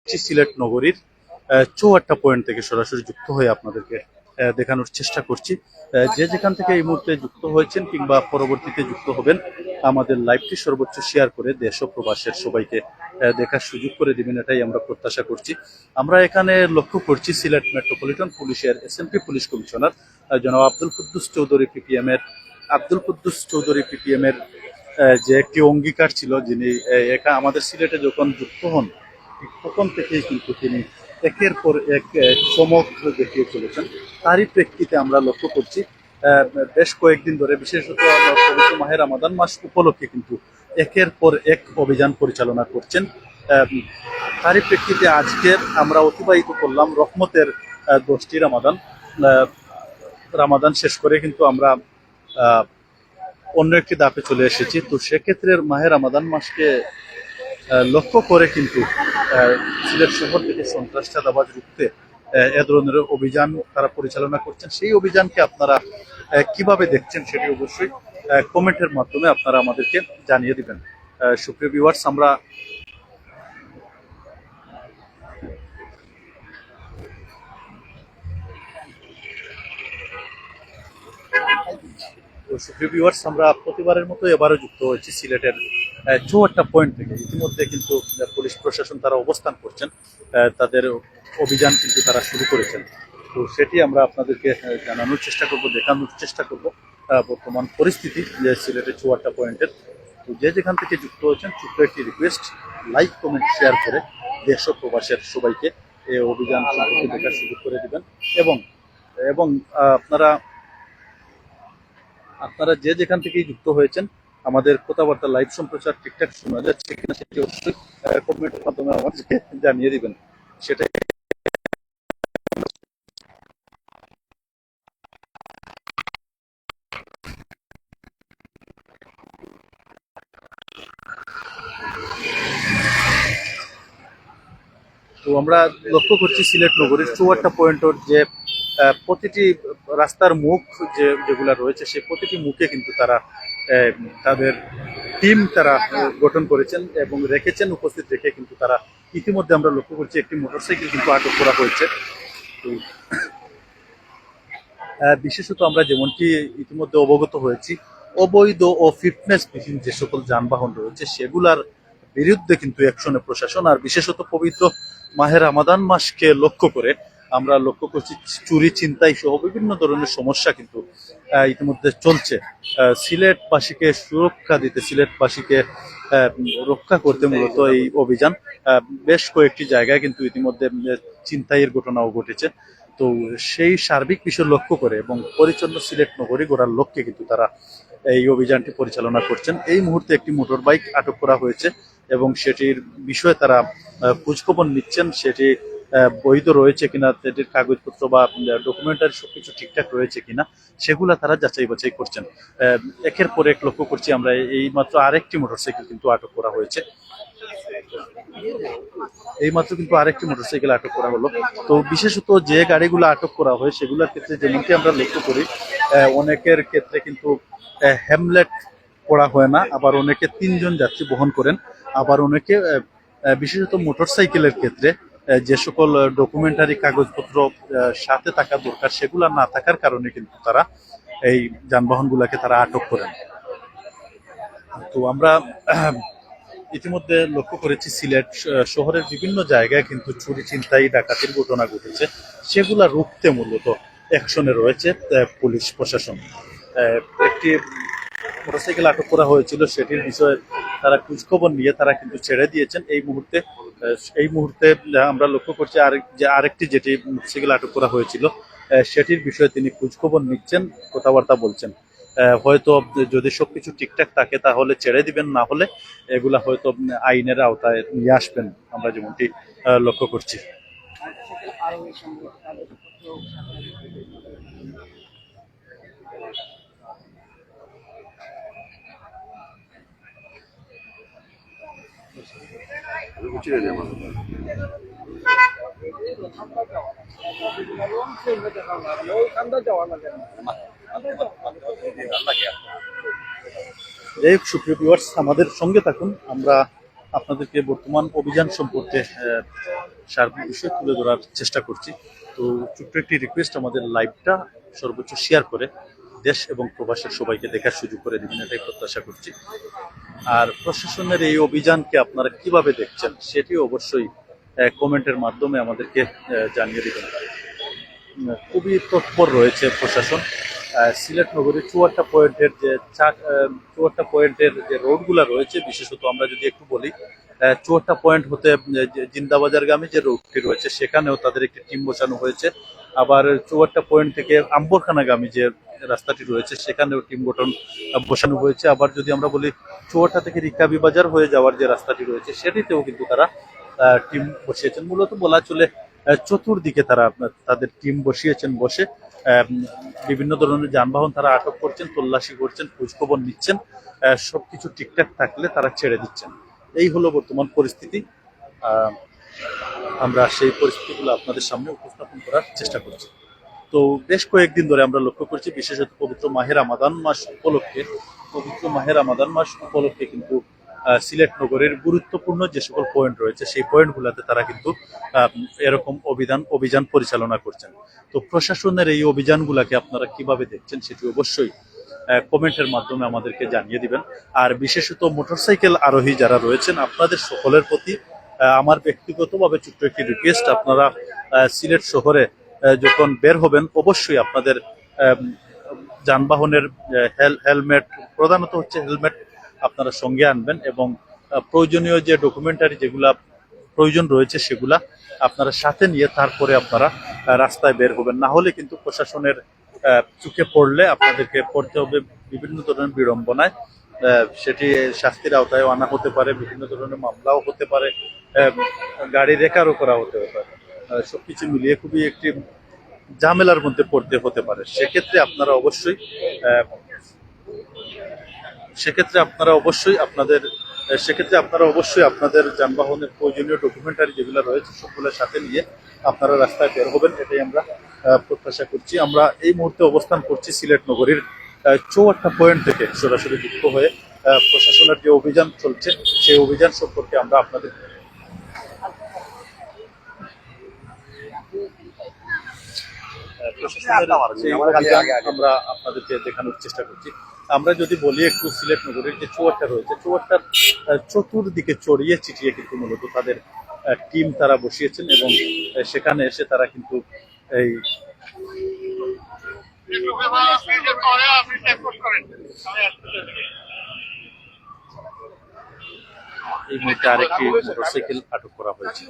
করছি সিলেট নগরীর চৌয়াট্টা পয়েন্ট থেকে সরাসরি যুক্ত হয়ে আপনাদেরকে দেখানোর চেষ্টা করছি। যে যেখান থেকে এই মুহূর্তে যুক্ত হয়েছেন কিংবা পরবর্তীতে যুক্ত হবেন, আমাদের লাইভটি সর্বোচ্চ শেয়ার করে দেশ ও প্রবাসের সবাইকে দেখার সুযোগ করে দিবেন, এটাই আমরা প্রত্যাশা করছি। আমরা এখানে লক্ষ্য করছি সিলেট মেট্রোপলিটন পুলিশের এসএমপি পুলিশ কমিশনার জনাব আব্দুল কুদ্দুস চৌধুরী পিপিএম এর যে একটি অঙ্গীকার ছিল, যিনি আমাদের সিলেটে যখন যুক্ত হন তখন থেকেই কিন্তু তিনি একের পর এক চমক দেখিয়ে চলেছেন। তারই প্রেক্ষিতে আমরা লক্ষ্য করছি বেশ কয়েকদিন ধরে, বিশেষত পবিত্র মাহে রমাদান মাস উপলক্ষে কিন্তু একের পর এক অভিযান পরিচালনা করছেন। তারই প্রেক্ষিতে আজকে আমরা অতিবাহিত করলাম রহমতের 10টি রামাদান শেষ করে কিন্তু আমরা অন্য একটি ধাপে চলে এসেছি। তো সেক্ষেত্রে মাহে রমাদান মাসকে লক্ষ্য করে কিন্তু সিলেট শহর থেকে সন্ত্রাস চাঁদাবাজ রুখতে এ ধরনের অভিযান তারা পরিচালনা করছেন। সেই অভিযানকে আপনারা কিভাবে দেখছেন সেটি অবশ্যই কমেন্টের মাধ্যমে আপনারা আমাদেরকে জানিয়ে দিবেন। সুপ্রিয় ভিউয়ার্স, আমরা প্রতিবারের মতো এবারও যুক্ত হয়েছি সিলেটের চৌয়াট্টা পয়েন্ট থেকে। ইতিমধ্যে কিন্তু পুলিশ প্রশাসন তারা অবস্থান করছেন, তাদের অভিযান কিন্তু তারা শুরু করেছেন। তো সেটি আমরা আপনাদেরকে জানানোর চেষ্টা করব, দেখানোর চেষ্টা করব বর্তমান পরিস্থিতি যে সিলেটের চৌয়াট্টা পয়েন্টের। তো যে যেখান থেকে যুক্ত হয়েছেন, ছোট্ট একটি রিকোয়েস্ট, লাইক কমেন্ট শেয়ার করে দেশ ও প্রবাসের সবাইকে এই অভিযান সম্পর্কে দেখার সুযোগ করে দিবেন। এবং এবং আপনারা যে যেখান থেকেই যুক্ত হয়েছেন, আমাদের কথাবার্তা লাইভ সম্প্রচার ঠিকঠাক শোনা যাচ্ছে কিনা সেটি অবশ্যই কমেন্টের মাধ্যমে আমাদেরকে জানিয়ে দিবেন। সেটাই তো আমরা লক্ষ্য করছি সিলেট নগরীর চৌয়াট্টা পয়েন্টের যে প্রতিটি রাস্তার মুখ যেগুলা রয়েছে, সেই প্রতিটি মুখে কিন্তু তারা তাদের টিম তারা গঠন করেছেন এবং উপস্থিত রেখে কিন্তু তারা ইতিমধ্যে আমরা লক্ষ্য করছি একটি মোটরসাইকেল কিন্তু আটক করা হয়েছে। তো বিশেষত আমরা যেমনটি ইতিমধ্যে অবগত হয়েছি, অবৈধ ও ফিটনেসবিহীন যে সকল যানবাহন রয়েছে সেগুলার বিরুদ্ধে কিন্তু অ্যাকশনে প্রশাসন। আর বিশেষত পবিত্র মাহে রমাদান মাসকে লক্ষ্য করে আমরা লক্ষ্য করছি চুরি ছিনতাই সহ বিভিন্ন ধরনের সমস্যা কিন্তু ইতিমধ্যে চলছে। সিলেটবাসীকে সুরক্ষা দিতে, সিলেটবাসীকে রক্ষা করতে মূলত এই অভিযান। বেশ কয়েকটি জায়গায় কিন্তু ইতিমধ্যে ছিনতাইয়ের ঘটনাও ঘটেছে। তো সেই সার্বিক বিষয় লক্ষ্য করে এবং পরিচ্ছন্ন সিলেট নগরী গড়ার লক্ষ্যে কিন্তু তারা এই অভিযানটি পরিচালনা করছেন। এই মুহূর্তে একটি মোটর বাইক আটক করা হয়েছে এবং সেটির বিষয়ে তারা খোঁজখবর নিচ্ছেন, সেটি বৈধ রয়েছে কিনা, সেটির কাগজপত্র বা ডকুমেন্টারি সবকিছু ঠিকঠাক রয়েছে কিনা সেগুলা তারা যাচাই বাছাই করছেন। একের পর এক লক্ষ্য করছি আমরা এই মাত্র আরেকটি মোটরসাইকেল কিন্তু আটক করা হয়েছে। আরেকটি মোটরসাইকেল আটক করা হলো। তো বিশেষত যে গাড়িগুলো আটক করা হয় সেগুলোর ক্ষেত্রে যেমনটি আমরা লক্ষ্য করি, অনেকের ক্ষেত্রে কিন্তু হেমলেট পরা হয় না, আবার অনেকে 3 জন যাত্রী বহন করেন, আবার অনেকে বিশেষত মোটরসাইকেলের ক্ষেত্রে যে সকল ডকুমেন্টারি কাগজপত্র সাথে থাকা দরকার সেগুলো না থাকার কারণে কিন্তু তারা এই যানবাহনগুলোকে তারা আটক করেন। তো আমরা ইতিমধ্যে লক্ষ্য করেছি সিলেট শহরের বিভিন্ন জায়গায় কিন্তু চুরি ছিনতাই ডাকাতির ঘটনা ঘটেছে, সেগুলা রুখতে মূলত অ্যাকশনে রয়েছে পুলিশ প্রশাসন। একটি মোটরসাইকেল আটক করা হয়েছিল, সেটির বিষয়ে তারা খোঁজখবর নিয়ে তারা কিন্তু ছেড়ে দিয়েছেন। এই মুহূর্তে আমরা লক্ষ্য করছি আরেকটি যেটি মোটরসাইকেল আটক করা হয়েছিল সেটির বিষয়ে তিনি খোঁজখবর নিচ্ছেন, কথাবার্তা বলছেন। হয়তো যদি সবকিছু ঠিকঠাক থাকে তাহলে ছেড়ে দিবেন, না হলে এগুলা হয়তো আইনের আওতায় নিয়ে আসবেন, আমরা যেমনটি লক্ষ্য করছি। সুপ্রিয় ভিউয়ার্স, আমাদের সঙ্গে থাকুন, আমরা আপনাদেরকে বর্তমান অভিযান সম্পর্কে সার্বিক বিষয় তুলে ধরার চেষ্টা করছি। তো ছোট্ট একটি রিকোয়েস্ট, আমাদের লাইভটা সর্বোচ্চ শেয়ার করে দেশ এবং প্রবাসের সবাইকে দেখার সুযোগ করে দিবেন, এটাই প্রত্যাশা করছি। আর প্রশাসনের এই অভিযানকে আপনারা কিভাবে দেখছেন সেটিও অবশ্যই কমেন্টের মাধ্যমে আমাদেরকে জানিয়ে দিবেন। খুবই তৎপর রয়েছে প্রশাসন। সিলেট নগরীর চুয়াট্টা পয়েন্টের যে চুয়াট্টা পয়েন্টের যে রোডগুলো রয়েছে, বিশেষত আমরা যদি একটু বলি, চুয়াট্টা পয়েন্ট হতে জিন্দাবাজারগামী যে রোডটি রয়েছে সেখানেও তাদের একটি টিম বসানো হয়েছে। আবার চুয়াট্টা পয়েন্ট থেকে আম্বরখানাগামী যে রাস্তাটি রয়েছে সেখানেও টিম গঠন বসানো হয়েছে। আবার যদি আমরা বলি চুয়াট্টা থেকে রিকাবি বাজার হয়ে যাওয়ার যে রাস্তাটি রয়েছে সেটিতেও কিন্তু তারা টিম বসিয়েছেন। মূলত বলা চলে চতুর্দিকে তারা তাদের টিম বসিয়েছেন, বসে বিভিন্ন ধরনের যানবাহন তারা আটক করছেন, তল্লাশি করছেন, খোঁজখবর নিচ্ছেন। সবকিছু ঠিকঠাক থাকলে তারা ছেড়ে দিচ্ছেন। এই হলো বর্তমান পরিস্থিতি। আমরা সেই পরিস্থিতিগুলো আপনাদের সামনে উপস্থাপন করার চেষ্টা করছি। তো বেশ কয়েকদিন ধরে আমরা লক্ষ্য করছি, বিশেষত পবিত্র মাহে রমাদান মাস উপলক্ষে কিন্তু সিলেট নগরের গুরুত্বপূর্ণ যে সকল পয়েন্ট রয়েছে সেই পয়েন্টগুলোতে তারা কিন্তু এরকম অভিযান পরিচালনা করছেন। তো প্রশাসনের এই অভিযানগুলোকে আপনারা কিভাবে দেখছেন সেটি অবশ্যই কমেন্টের মাধ্যমে আমাদেরকে জানিয়ে দিবেন। আর বিশেষত মোটরসাইকেল আরোহী যারা রয়েছেন, আপনাদের সকলের প্রতি আমার ব্যক্তিগতভাবে ছোট্ট একটি রিকোয়েস্ট, আপনারা সিলেট শহরে যখন বের হবেন অবশ্যই আপনাদের যানবাহনের হেলমেট, প্রধানত হচ্ছে হেলমেট আপনারা সঙ্গে আনবেন, এবং প্রয়োজনীয় যে ডকুমেন্টারি যেগুলা প্রয়োজন রয়েছে সেগুলা আপনারা সাথে নিয়ে তারপরে আপনারা রাস্তায় বের হবেন। না হলে কিন্তু প্রশাসনের চোখে পড়লে আপনাদেরকে পড়তে হবে বিভিন্ন ধরনের বিড়ম্বনায়, সেটি শাস্তির আওতায় আনা হতে পারে, বিভিন্ন ধরনের মামলাও হতে পারে, গাড়ি রেখারও করা হতে পারে। সবকিছু মিলিয়ে খুবই একটি ঝামেলার মধ্যে পড়তে হতে পারে। সেক্ষেত্রে আপনারা অবশ্যই আপনাদের যানবাহনের প্রয়োজনীয় ডকুমেন্টারি যেগুলো রয়েছে সবগুলোর সাথে নিয়ে আপনারা রাস্তায় বের হবেন, এটাই আমরা প্রত্যাশা করছি। আমরা এই মুহূর্তে অবস্থান করছি সিলেট নগরীর চৌয়াট্টা পয়েন্ট থেকে সরাসরি যুক্ত হয়ে প্রশাসনের যে অভিযান চলছে সেই অভিযান সম্পর্কে আমরা আপনাদের আমরা আপনাদেরকে দেখানোর চেষ্টা করছি। আমরা যদি বলি একটু সিলেট নগরের যে চুয়াট্টা রয়েছে, চুয়াট্টার চতুর্দিকে চড়িয়ে চিটিয়ে কিন্তু মূলত তাদের টিম তারা বসিয়েছেন, এবং সেখানে এসে তারা কিন্তু এই মুহূর্তে আরেকটি মোটরসাইকেল আটক করা হয়েছে।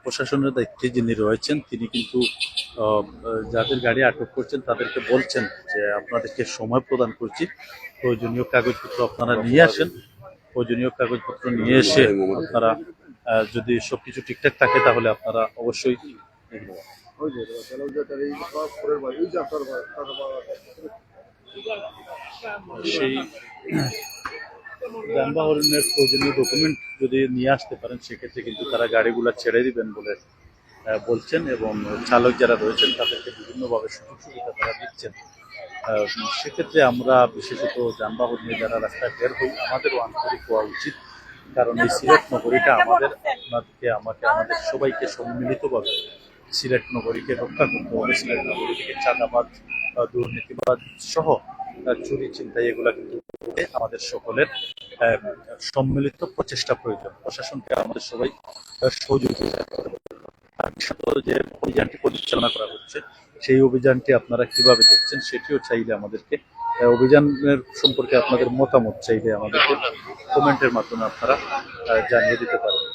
প্রশাসনের দায়িত্বে যিনি রয়েছেন তিনি কিন্তু যাদের গাড়ি আটক করছেন তাদেরকে বলছেন যে আপনাদেরকে সময় প্রদান করছি, প্রয়োজনীয় কাগজপত্র আপনারা নিয়ে আসেন, প্রয়োজনীয় কাগজপত্র নিয়ে এসে আপনারা যদি সবকিছু ঠিকঠাক থাকে তাহলে আপনারা অবশ্যই সেই যানবাহনের প্রয়োজনীয় ডকুমেন্ট যদি নিয়ে আসতে পারেন সেক্ষেত্রে কিন্তু তারা গাড়িগুলো ছেড়ে দিবেন বলে বলছেন, এবং চালক যারা রয়েছেন তাদেরকে বিভিন্নভাবে সুযোগ সুবিধা তারা দিচ্ছেন। সেক্ষেত্রে আমরা বিশেষত যানবাহন নিয়ে যারা রাস্তায় বের হই আমাদেরও আন্তরিক হওয়া উচিত, কারণ এই সিলেট নগরীটা আমাদের সবাইকে সম্মিলিতভাবে সিলেট নগরীকে রক্ষা করতে হবে। সিলেট নগরী থেকে চাঁদাবাজ, দুর্নীতিবাজ সহ চুরি চিন্তাই এগুলা কিন্তু আমাদের সকলের সম্মিলিত প্রচেষ্টা প্রয়োজন। প্রশাসনকে আমাদের সবাই সহযোগিতা করবে। যে অভিযানটি পরিচালনা করা হচ্ছে সেই অভিযানটি আপনারা কিভাবে দেখছেন সেটিও চাইলে আমাদেরকে, অভিযানের সম্পর্কে আপনাদের মতামত চাইলে আমাদেরকে কমেন্টের মাধ্যমে আপনারা জানিয়ে দিতে পারেন।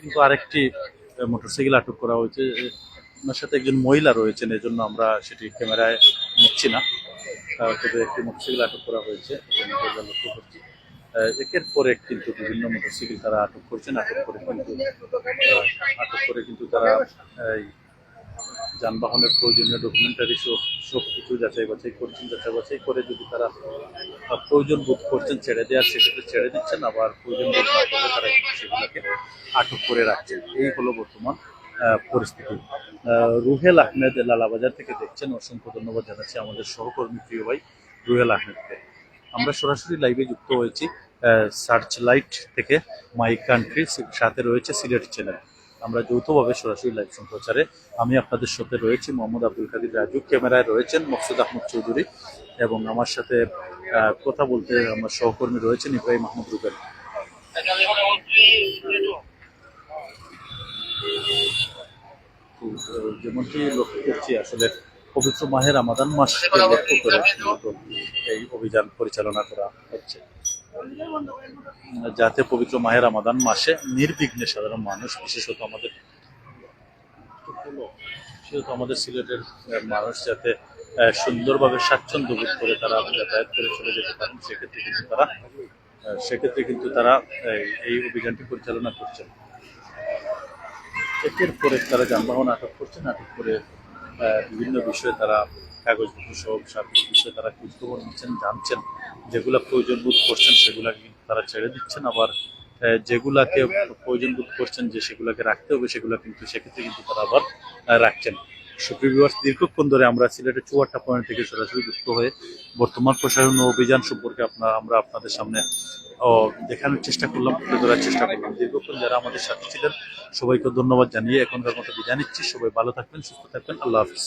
কিন্তু আরেকটি মোটরসাইকেল আটক করা হয়েছে, ওনার সাথে একজন মহিলা রয়েছেন, এজন্য আমরা সেটি ক্যামেরায় দিচ্ছি না, তবে একটি মোটরসাইকেল আটক করা হয়েছে এবং আমরা লক্ষ্য করছি একের পর এক কিন্তু বিভিন্ন মোটরসাইকেল তারা আটক করছেন। আটক করে কিন্তু তারা এই যানবাহনের প্রয়োজনীয় ডকুমেন্টারি সব কিছু যাচাই বাছাই করছেন। যাচাই বাছাই করে যদি তারা প্রয়োজন বোধ করছেন ছেড়ে দেওয়ার, সেক্ষেত্রে ছেড়ে দিচ্ছেন, আবার প্রয়োজন বোধ না করলে তারা কিন্তু সেগুলোকে আটক করে রাখছেন। এই হলো বর্তমান পরিস্থিতি। রুহেল আহমেদ লালাবাজার থেকে দেখছেন, অসংখ্য ধন্যবাদ জানাচ্ছি আমাদের সহকর্মী প্রিয় ভাই রুহেল আহমেদকে। আমরা সরাসরি লাইভে যুক্ত হয়েছি সার্চ লাইট থেকে, মাই কান্ট্রি, সাথে রয়েছে সিলেট চ্যানেল। আমরা যৌথভাবে সরাসরি লাইভ সম্প্রচারে আমি আপনাদের সাথে রয়েছি মোহাম্মদ আব্দুল কাদির রাজু, ক্যামেরায় রয়েছেন মকসুদ আহমদ চৌধুরী এবং আমার সাথে কথা বলতে আমার সহকর্মী রয়েছেন ইব্রাহিম মাহমুদ রুবেল। যেমনটি লক্ষ্য করছি, আসলে পবিত্র মাহের রমাদান মাসকে লক্ষ্য করে এই অভিযান পরিচালনা করা হচ্ছে, যাতে পবিত্র মাহের রমাদান মাসে নির্বিঘ্নে সাধারণ মানুষ, বিশেষত আমাদের সিলেটের মানুষ যাতে সুন্দরভাবে স্বাচ্ছন্দ্য বোধ করে তারা যাতায়াত করে চলে যেতে পারেন, সেক্ষেত্রে কিন্তু তারা এই অভিযানটি পরিচালনা করছেন। একের পর এক তারা যানবাহন আটক করছেন, আটক করে বিভিন্ন বিষয়ে তারা কাগজপত্র সহ সার্বিক বিষয়ে তারা খোঁজখবর নিচ্ছেন, জানছেন, যেগুলা প্রয়োজন বোধ করছেন সেগুলাকে কিন্তু তারা ছেড়ে দিচ্ছেন, আবার যেগুলাকে প্রয়োজন বোধ করছেন যে সেগুলাকে রাখতে হবে সেগুলা কিন্তু সেক্ষেত্রে কিন্তু তারা আবার রাখছেন। সুপ্রিয় ভিউয়ার্স, দীর্ঘক্ষণ ধরে আমরা সিলেটের চুয়াট্টা পয়েন্ট থেকে সরাসরি যুক্ত হয়ে বর্তমান প্রশাসন ও অভিযান সম্পর্কে আমরা আপনাদের সামনে দেখানোর চেষ্টা করলাম, তুলে ধরার চেষ্টা করলাম। দীর্ঘক্ষণ যারা আমাদের সাথে ছিলেন সবাইকে ধন্যবাদ জানিয়ে এখনকার মতো বিদায় নিচ্ছি। সবাই ভালো থাকবেন, সুস্থ থাকবেন। আল্লাহ হাফিজ।